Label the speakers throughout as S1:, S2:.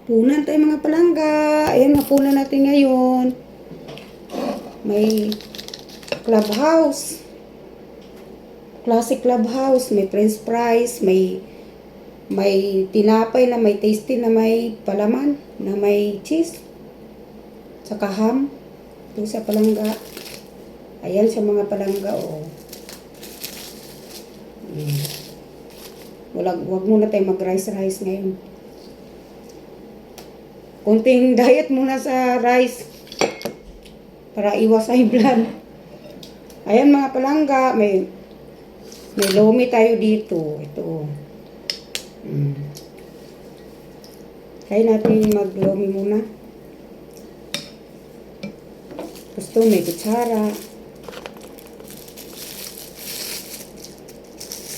S1: Punan tayo mga palangga. Ayan, napunan natin ngayon. May clubhouse. Classic clubhouse. May french fries. May tinapay na may tasty na may palaman. Na may cheese. Saka ham. Ito sa palangga. Ayan sa mga palangga. Oh. Wag muna tayo mag-rice ngayon. Kunting diet muna sa rice para iwas high blood. Ayan mga palangga, may lomi tayo dito. Ito. Kaya natin maglomi muna. Gusto may kutsara.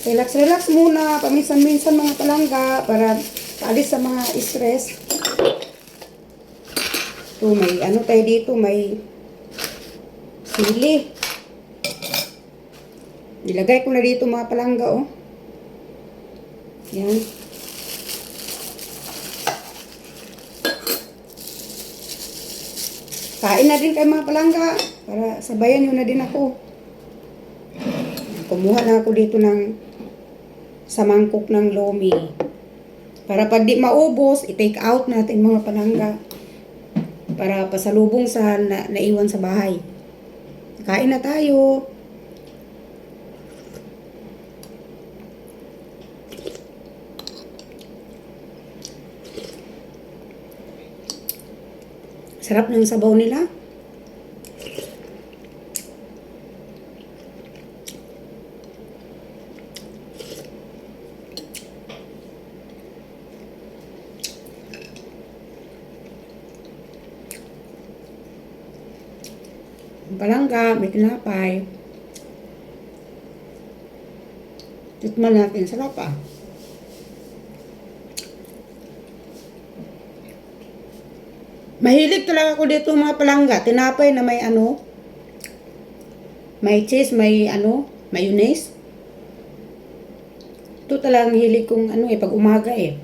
S1: Relax muna, paminsan-minsan mga palangga para paalis sa mga stress. Ito, may ano tayo dito, may sili. Nilagay ko na dito mga palangga, oh. Yan. Kain na din kayo mga palangga para sabayan nyo na din ako. Kumuha na ako dito ng sa mangkok ng lomi. Para pag di maubos, i-take out natin mga palangga. Para pasalubong sa naiwan sa bahay. Kain na tayo. Sarap ng sabaw nila. Palangga, may tinapay. Tikman natin, sarap ah. Mahilig talaga ako dito mga palangga. Tinapay na may ano, may cheese, may ano, mayonnaise. Ito talagang hilig kong ano pag umaga eh.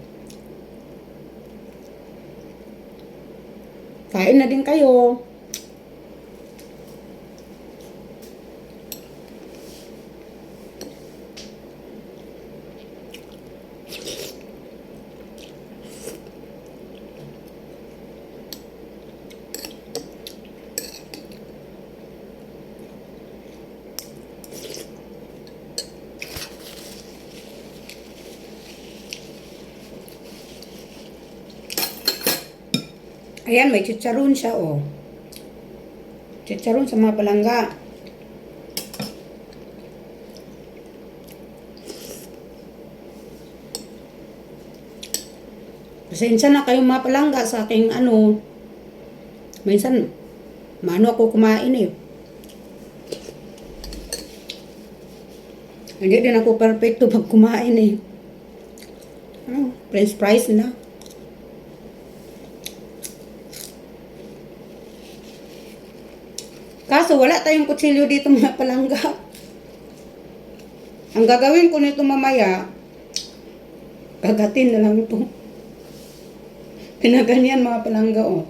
S1: Kain na din kayo. Ayan, may chicharon siya, oh. Chicharon sa mga palangga. Pasensya na kayong mga palangga sa aking ano. Minsan, mano ako kumain eh. Hindi din ako perfecto pag kumain eh. Ano, french fries na. Kaso wala tayong kutsilyo dito mga palangga. Ang gagawin ko nito mamaya, gagatin na lang ito. Pinaganyan mga palangga, oh.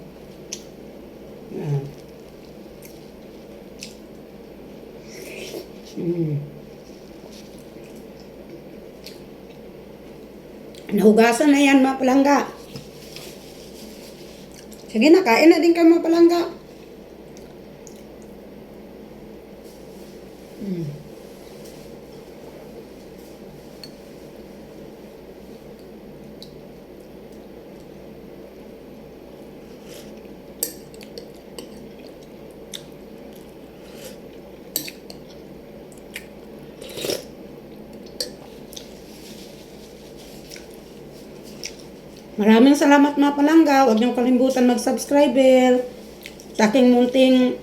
S1: Nahugasan na yan mga palangga. Sige na, kain na din kayo mga palangga. Maraming salamat mga palangga. Huwag niyong kalimutan mag-subscribe sa aking munting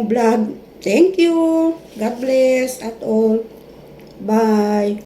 S1: vlog. Thank you. God bless at all. Bye.